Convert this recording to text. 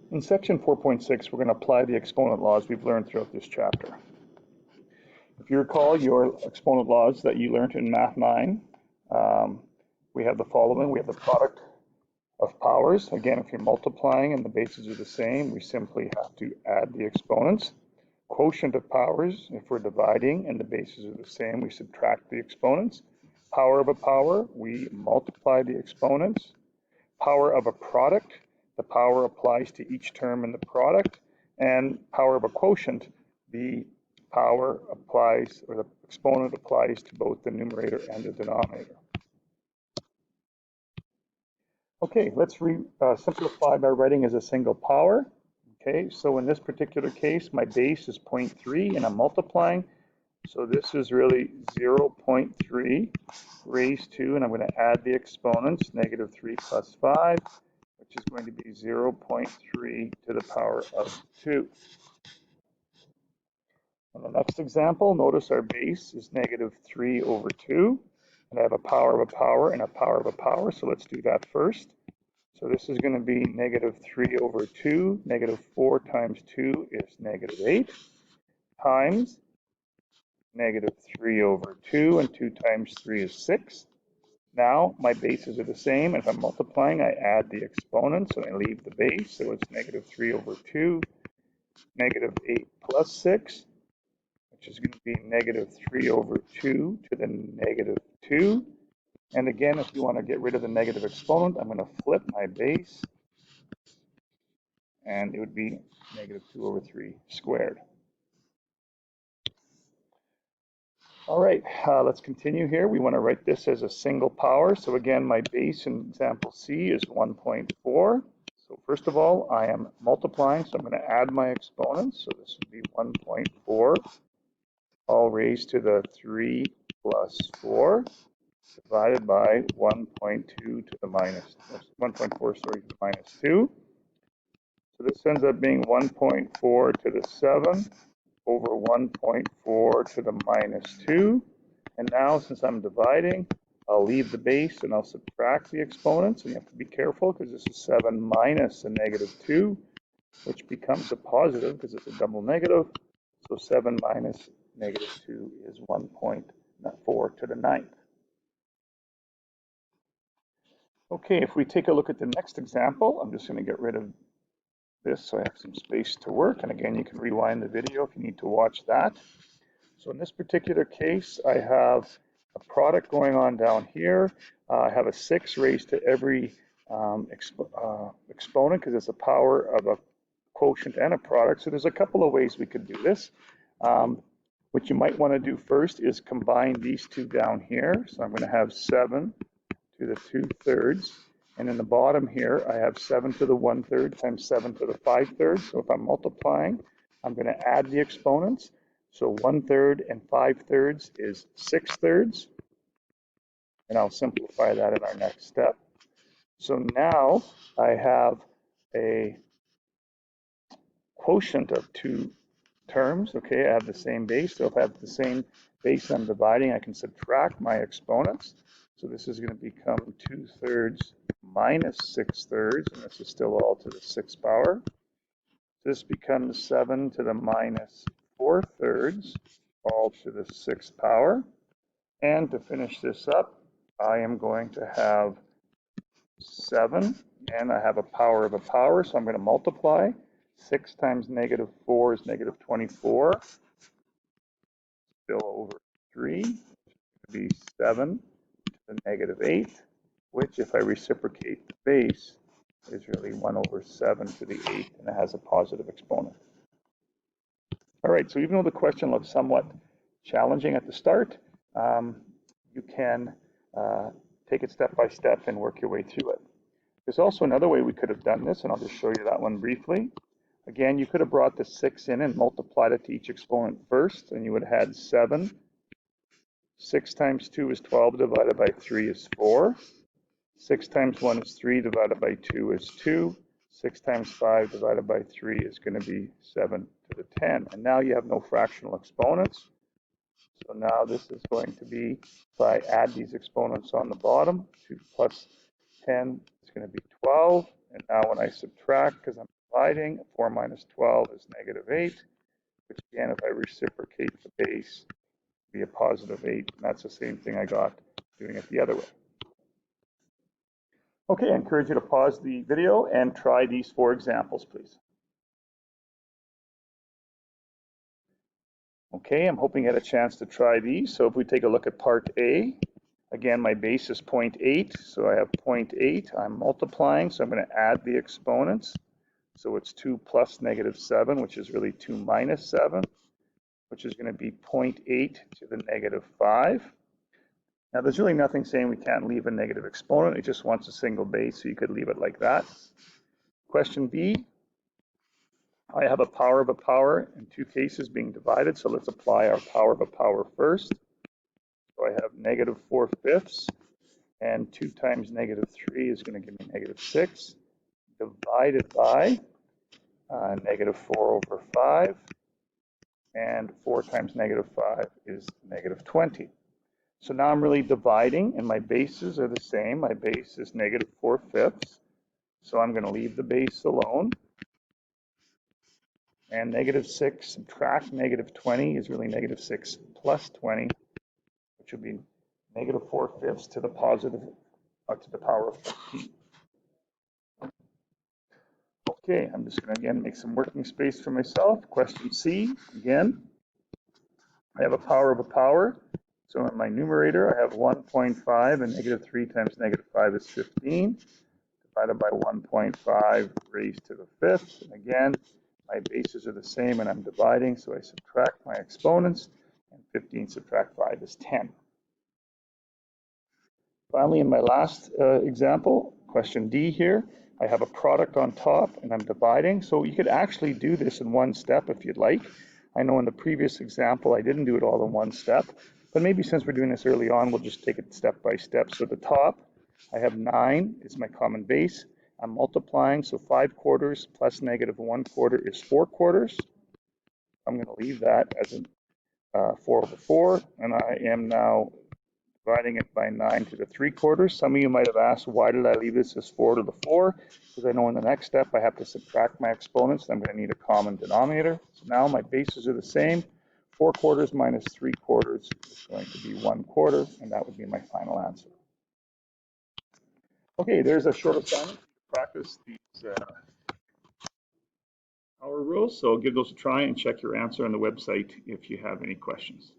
In section 4.6, we're going to apply the exponent laws we've learned throughout this chapter. If you recall your exponent laws that you learned in Math 9, we have the following. We have the product of powers. Again, if you're multiplying and the bases are the same, we simply have to add the exponents. Quotient of powers, if we're dividing and the bases are the same, we subtract the exponents. Power of a power, we multiply the exponents. Power of a product, the power applies to each term in the product. And power of a quotient, the power applies, or the exponent applies to both the numerator and the denominator. Okay, let's simplify by writing as a single power. Okay, so in this particular case, my base is 0.3 and I'm multiplying. So this is really 0.3 raised to, and I'm going to add the exponents, negative 3 plus 5, which is going to be 0.3 to the power of 2. In the next example, notice our base is negative 3 over 2, and I have a power of a power and a power of a power, so let's do that first. So this is going to be negative 3 over 2, negative 4 times 2 is negative 8, times negative 3 over 2, and 2 times 3 is 6. Now my bases are the same. If I'm multiplying, I add the exponents and I leave the base. So it's negative 3 over 2, negative 8 plus 6, which is going to be negative 3 over 2 to the negative 2. And again, if you want to get rid of the negative exponent, I'm going to flip my base, and it would be negative 2 over 3 squared. All right, let's continue here. We want to write this as a single power. So again, my base in example C is 1.4. So first of all, I am multiplying, so I'm going to add my exponents. So this would be 1.4, all raised to the 3 plus 4, divided by 1.2 to the minus, 1.4, sorry, to the minus 2. So this ends up being 1.4 to the 7 over 1.4 to the minus 2. And now, since I'm dividing, I'll leave the base and I'll subtract the exponents. And you have to be careful because this is 7 minus a negative 2, which becomes a positive because it's a double negative. So 7 minus negative 2 is 1.4 to the 9th. Okay, if we take a look at the next example, I'm just going to get rid of this so I have some space to work. And again, you can rewind the video if you need to watch that. So in this particular case, I have a product going on down here. I have a 6 raised to every exponent because it's the power of a quotient and a product. So there's a couple of ways we could do this. What you might want to do first is combine these two down here. So I'm going to have 7 to the 2/3. And in the bottom here, I have 7 to the 1/3 times 7 to the 5/3. So if I'm multiplying, I'm going to add the exponents. So 1/3 and 5/3 is 6/3. And I'll simplify that in our next step. So now I have a quotient of 2 terms. Okay, I have the same base. So if I have the same base I'm dividing, I can subtract my exponents. So this is going to become 2/3 minus 6/3, and this is still all to the 6th power. This becomes 7 to the minus 4/3, all to the 6th power. And to finish this up, I am going to have 7, and I have a power of a power, so I'm going to multiply. 6 times negative 4 is negative 24, still over 3, which would be 7 to the negative 8, which, if I reciprocate the base, is really 1 over 7 to the 8th, and it has a positive exponent. All right, so even though the question looks somewhat challenging at the start, you can take it step by step and work your way through it. There's also another way we could have done this, and I'll just show you that one briefly. Again, you could have brought the 6 in and multiplied it to each exponent first, and you would have had 7. 6 times 2 is 12, divided by 3 is 4. 6 times 1 is 3, divided by 2 is 2. 6 times 5 divided by 3 is going to be 7 to the 10. And now you have no fractional exponents. So now this is going to be, if I add these exponents on the bottom, 2 plus 10 is going to be 12. And now when I subtract, because I'm dividing. 4 minus 12 is negative 8, which again, if I reciprocate the base, be a positive 8. And that's the same thing I got doing it the other way. Okay, I encourage you to pause the video and try these 4 examples, please. Okay, I'm hoping you had a chance to try these. So if we take a look at part A, again, my base is 0.8, so I have 0.8. I'm multiplying, so I'm going to add the exponents. So it's 2 plus negative 7, which is really 2 minus 7, which is going to be 0.8 to the negative 5. Now, there's really nothing saying we can't leave a negative exponent. It just wants a single base, so you could leave it like that. Question B, I have a power of a power in 2 cases being divided, so let's apply our power of a power first. So I have negative 4/5, and 2 times negative 3 is going to give me negative 6, divided by negative 4 over 5, and 4 times negative 5 is negative 20. So now I'm really dividing, and my bases are the same. My base is negative 4/5, so I'm going to leave the base alone. And negative 6 subtract negative 20 is really negative 6 plus 20, which would be negative 4/5 to the positive, to the power of 15. Okay, I'm just going to again make some working space for myself. Question C, again, I have a power of a power. So in my numerator, I have 1.5, and negative 3 times negative 5 is 15, divided by 1.5 raised to the 5th. And again, my bases are the same, and I'm dividing, so I subtract my exponents, and 15 subtract 5 is 10. Finally, in my last example, question D here, I have a product on top, and I'm dividing. So you could actually do this in one step if you'd like. I know in the previous example, I didn't do it all in one step, but maybe since we're doing this early on, we'll just take it step by step. So at the top, I have 9 is my common base. I'm multiplying, so 5/4 plus negative 1/4 is 4/4. I'm going to leave that as a 4 over 4, and I am now dividing it by 9 to the 3/4. Some of you might have asked, why did I leave this as 4 to the 4? Because I know in the next step I have to subtract my exponents. I'm going to need a common denominator. So now my bases are the same. 4/4 minus 3/4 is going to be 1/4, and that would be my final answer. Okay, there's a short assignment to practice these power rules. So give those a try and check your answer on the website if you have any questions.